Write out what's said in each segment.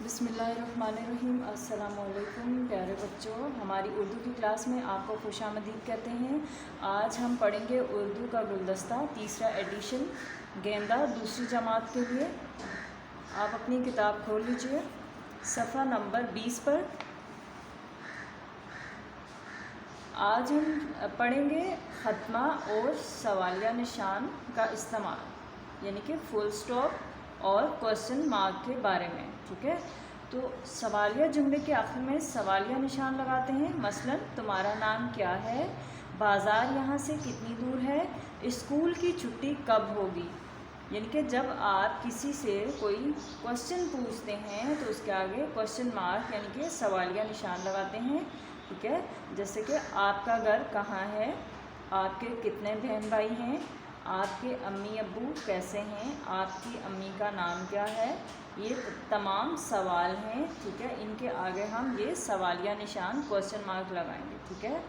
بسم اللہ الرحمن الرحیم۔ السلام علیکم پیارے بچوں، ہماری اردو کی کلاس میں آپ کو خوش آمدید کہتے ہیں۔ آج ہم پڑھیں گے اردو کا گلدستہ تیسرا ایڈیشن گیندہ دوسری جماعت کے لیے۔ آپ اپنی کتاب کھول لیجئے صفحہ نمبر 20 پر۔ آج ہم پڑھیں گے خاتمہ اور سوالیہ نشان کا استعمال، یعنی کہ فل سٹاپ اور کوسچن مارک کے بارے میں، ٹھیک ہے؟ تو سوالیہ جملے کے آخر میں سوالیہ نشان لگاتے ہیں، مثلا تمہارا نام کیا ہے، بازار یہاں سے کتنی دور ہے، اسکول کی چھٹی کب ہوگی۔ یعنی کہ جب آپ کسی سے کوئی کوسچن پوچھتے ہیں تو اس کے آگے کوسچن مارک یعنی کہ سوالیہ نشان لگاتے ہیں، ٹھیک ہے؟ جیسے کہ آپ کا گھر کہاں ہے، آپ کے کتنے بہن بھائی ہیں، آپ کے امی ابو کیسے ہیں، آپ کی امی کا نام کیا ہے۔ یہ تمام سوال ہیں، ٹھیک ہے؟ ان کے آگے ہم یہ سوالیہ نشان کوسچن مارک لگائیں گے، ٹھیک ہے؟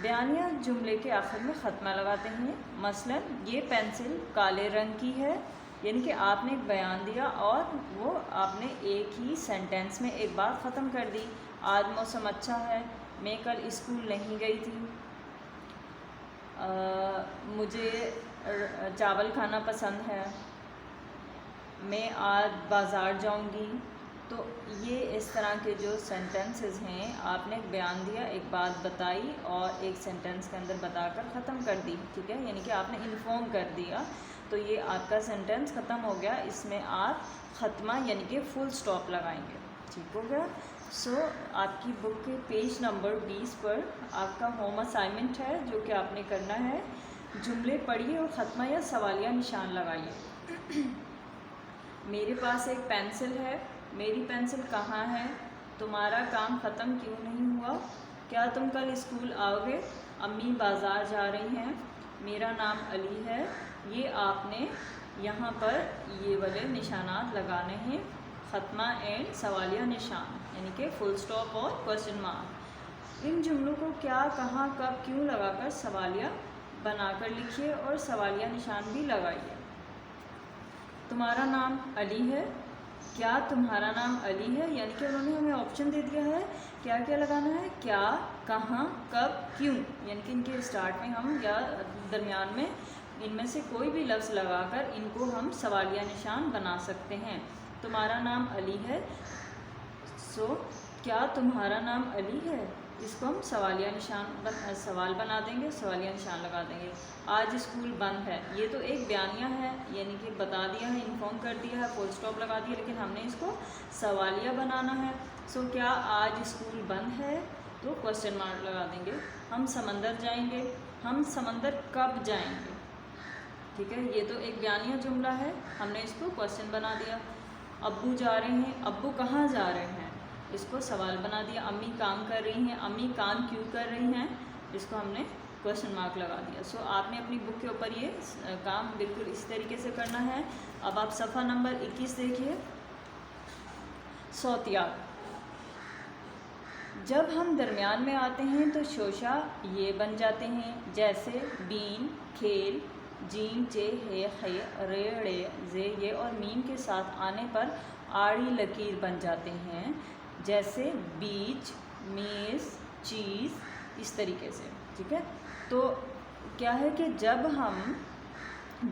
بیانیہ جملے کے آخر میں ختمہ لگاتے ہیں، مثلا یہ پینسل کالے رنگ کی ہے، یعنی کہ آپ نے ایک بیان دیا اور وہ آپ نے ایک ہی سینٹینس میں ایک بات ختم کر دی۔ آج موسم اچھا ہے، میں کل اسکول نہیں گئی تھی، مجھے چاول کھانا پسند ہے، میں آج بازار جاؤں گی۔ تو یہ اس طرح کے جو سینٹنسز ہیں، آپ نے ایک بیان دیا، ایک بات بتائی اور ایک سینٹنس کے اندر بتا کر ختم کر دی، ٹھیک ہے؟ یعنی کہ آپ نے انفارم کر دیا، تو یہ آپ کا سینٹنس ختم ہو گیا۔ اس میں آپ ختمہ یعنی کہ فل سٹاپ لگائیں گے، ٹھیک ہو گیا؟ سو آپ کی بک کے پیج نمبر 20 پر آپ کا ہوم اسائنمنٹ ہے جو کہ آپ نے کرنا ہے، جملے پڑھیے اور ختمہ یا سوالیہ نشان لگائیے۔ میرے پاس ایک پینسل ہے، میری پینسل کہاں ہے، تمہارا کام ختم کیوں نہیں ہوا، کیا تم کل اسکول آؤ گے، امی بازار جا رہی ہیں، میرا نام علی ہے۔ یہ آپ نے یہاں پر یہ والے نشانات لگانے ہیں، ختمہ اینڈ سوالیہ نشان یعنی کہ فل سٹاپ اور کوسچن مارک۔ ان جملوں کو کیا، کہاں، کب، کیوں لگا کر سوالیہ بنا کر لکھیے اور سوالیہ نشان بھی لگائیے۔ تمہارا نام علی ہے، کیا تمہارا نام علی ہے، یعنی کہ انہوں نے ہمیں آپشن دے دیا ہے کیا کیا لگانا ہے، کیا، کہاں، کب، کیوں، یعنی کہ ان کے اسٹارٹ میں ہم یا درمیان میں ان میں سے کوئی بھی لفظ لگا کر ان کو ہم سوالیہ نشان بنا سکتے ہیں۔ تمہارا نام علی ہے، سو کیا تمہارا نام علی ہے، اس کو ہم سوالیہ نشان سوال بنا دیں گے، سوالیہ نشان لگا دیں گے۔ آج اسکول بند ہے، یہ تو ایک بیانیہ ہے، یعنی کہ بتا دیا ہے، انفارم کر دیا ہے، فل سٹاپ لگا دیا، لیکن ہم نے اس کو سوالیہ بنانا ہے۔ سو کیا آج اسکول بند ہے، تو کوسچن مارک لگا دیں گے۔ ہم سمندر جائیں گے، ہم سمندر کب جائیں گے، ٹھیک ہے؟ یہ تو ایک بیانیہ جملہ ہے، ہم نے اس کو کوسچن بنا دیا۔ ابو جا رہے ہیں، ابو کہاں جا رہے ہیں، اس کو سوال بنا دیا۔ امی کام کر رہی ہیں، امی کام کیوں کر رہی ہیں، اس کو ہم نے کوسچن مارک لگا دیا۔ سو آپ نے اپنی بک کے اوپر یہ کام بالکل اس طریقے سے کرنا ہے۔ اب آپ صفحہ نمبر 21 دیکھیے، صوتیات۔ جب ہم درمیان میں آتے ہیں تو شوشہ یہ بن جاتے ہیں، جیسے بین، کھیل، جیم، چے، ہے، خے، رے، ڑے، زے، یہ اور میم کے ساتھ آنے پر آڑی لکیر بن جاتے ہیں، جیسے بیج، میز، چیز، اس طریقے سے، ٹھیک ہے؟ تو کیا ہے کہ جب ہم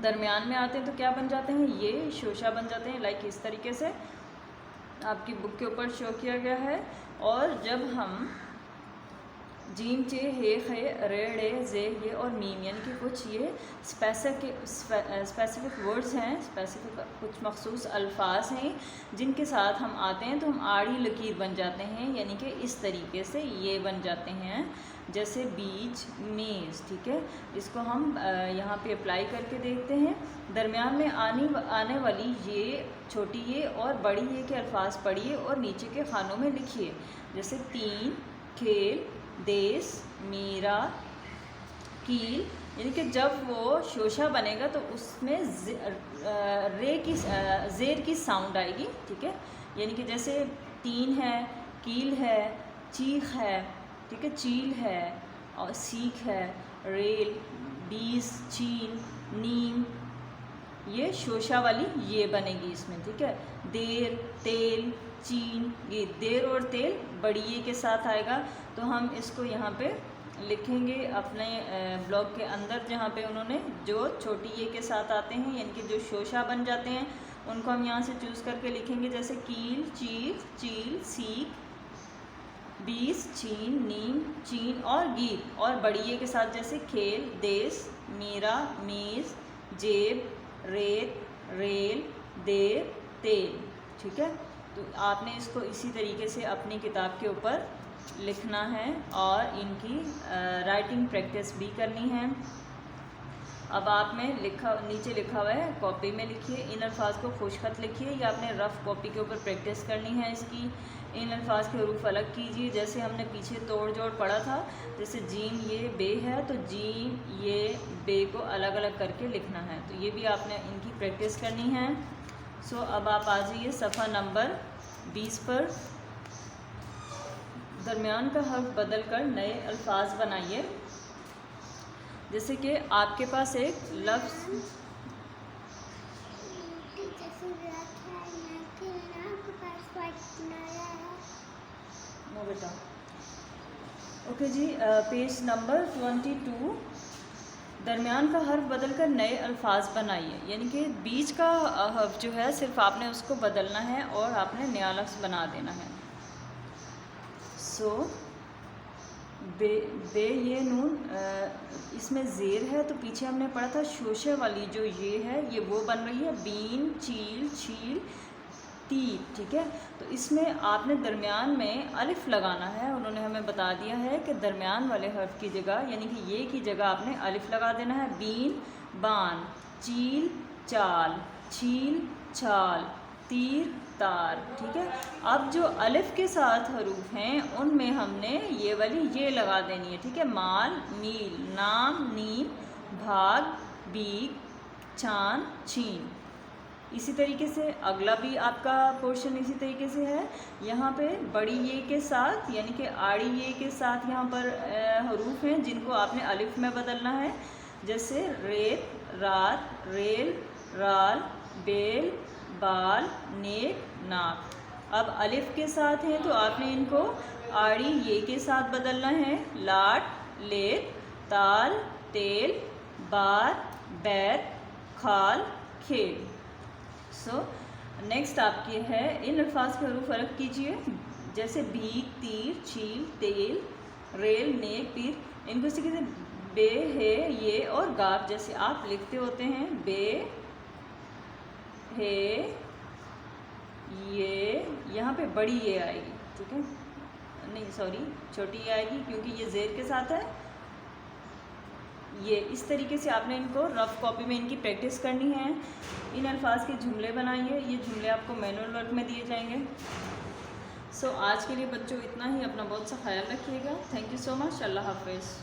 درمیان میں آتے ہیں تو کیا بن جاتے ہیں، یہ شوشہ بن جاتے ہیں، لائک اس طریقے سے آپ کی بک کے اوپر شو کیا گیا ہے۔ اور جب ہم جیم، چے، ہے، خے، رے، ڑے، زے، یہ اور میم یعنی کہ کچھ یہ اسپیسیفک ورڈز ہیں، اسپیسیفک کچھ مخصوص الفاظ ہیں جن کے ساتھ ہم آتے ہیں تو ہم آڑی لکیر بن جاتے ہیں، یعنی کہ اس طریقے سے یہ بن جاتے ہیں، جیسے بیج، میز، ٹھیک ہے؟ اس کو ہم یہاں پہ اپلائی کر کے دیکھتے ہیں۔ درمیان میں آنے والی یہ، چھوٹی یہ اور بڑی یہ کے الفاظ پڑھیے اور نیچے کے خانوں میں لکھیے، جیسے تین، کھیل، دیس، میرا، کیل، یعنی کہ جب وہ شوشہ بنے گا تو اس میں زیر کی ساؤنڈ آئے گی، ٹھیک ہے؟ یعنی کہ جیسے تین ہے، کیل ہے، چیخ ہے، ٹھیک ہے، چیل ہے اور سیکھ ہے، ریل، بیس، چین، نیم، یہ شوشہ والی یہ بنے گی اس میں، ٹھیک ہے. دیر، تیل، چین، یہ دیر اور تیل بڑی یہ کے ساتھ آئے گا. تو ہم اس کو یہاں پہ لکھیں گے اپنے بلاک کے اندر، جہاں پہ انہوں نے جو چھوٹی یہ کے ساتھ آتے ہیں یعنی کہ جو شوشہ بن جاتے ہیں ان کو ہم یہاں سے چوز کر کے لکھیں گے، جیسے کیل، چیل، چیل، سیک، بیس، چھین، نیم، چین اور گیر. اور بڑی یہ کے ساتھ جیسے کھیل، دیس، میرا، میز، جیب، ریت، ریل، دیر، تیل. ٹھیک ہے. تو آپ نے اس کو اسی طریقے سے اپنی کتاب کے اوپر لکھنا ہے اور ان کی رائٹنگ پریکٹس بھی کرنی ہے. اب آپ نے نیچے لکھا ہوا ہے، کاپی میں لکھیے. ان الفاظ کو خوش خط لکھیے، یا آپ نے رف کاپی کے اوپر پریکٹس کرنی ہے اس کی. ان الفاظ کے حروف الگ کیجیے، جیسے ہم نے پیچھے توڑ جوڑ پڑھا تھا. جیسے جیم یہ بے ہے تو جیم یہ بے کو الگ الگ کر کے لکھنا ہے. تو یہ بھی آپ نے ان کی پریکٹس کرنی ہے. سو اب آپ آ جائیے صفحہ نمبر 20 پر. درمیان کا حرف بدل کر نئے الفاظ بنائیے. جیسے کہ آپ کے پاس ایک لفظ بیٹا اوکے جی. Page number 22. درمیان کا حرف بدل کر نئے الفاظ بنائیے. یعنی کہ بیچ کا حرف جو ہے صرف آپ نے اس کو بدلنا ہے اور آپ نے نیا لفظ بنا دینا ہے. سو بے یہ نون اس میں زیر ہے، تو پیچھے ہم نے پڑھا تھا شوشے والی جو یہ ہے یہ وہ بن رہی ہے بین، چیل، چھیل، تیر. ٹھیک ہے. تو اس میں آپ نے درمیان میں الف لگانا ہے. انہوں نے ہمیں بتا دیا ہے کہ درمیان والے حرف کی جگہ یعنی کہ یہ کی جگہ آپ نے الف لگا دینا ہے. بین، بان، چیل، چال، چھیل، چھال، تیر، تار. ٹھیک ہے. اب جو الف کے ساتھ حروف ہیں ان میں ہم نے یہ والی یہ لگا دینی ہے. ٹھیک ہے. مال، میل، نام، نیم، بھاگ، بیگ، چھان، چھین. اسی طریقے سے اگلا بھی آپ کا پورشن اسی طریقے سے ہے. یہاں پہ بڑی یہ کے ساتھ یعنی کہ آڑی یہ کے ساتھ یہاں پر حروف ہیں جن کو آپ نے الف میں بدلنا ہے. جیسے ریت، رات، ریل، رال، بیل، بال، نیک، ناک. اب الف کے ساتھ ہیں تو آپ نے ان کو آڑی یہ کے ساتھ بدلنا ہے. لاٹ، لیت، تال، تیل، بار، بیت، کھال، کھیل. سو نیکسٹ آپ کی ہے ان الفاظ کے حروف الگ کیجیے. جیسے بھیگ، تیر، چھیل، تیل، ریل، نیک، پیر. ان کو اسی طرح بے، ہے، یہ اور گاف جیسے آپ لکھتے ہوتے ہیں. بے، ہے، یہ یہاں پہ بڑی یہ آئے گی. ٹھیک ہے. نہیں سوری چھوٹی یہ آئے گی کیونکہ یہ زیر کے ساتھ ہے. یہ اس طریقے سے آپ نے ان کو رف کاپی میں ان کی پریکٹس کرنی ہے. ان الفاظ کے جملے بنائیے. یہ جملے آپ کو مینول ورک میں دیے جائیں گے. سو آج کے لیے بچوں اتنا ہی. اپنا بہت سا خیال رکھیے گا. تھینک یو سو مچ. اللہ حافظ.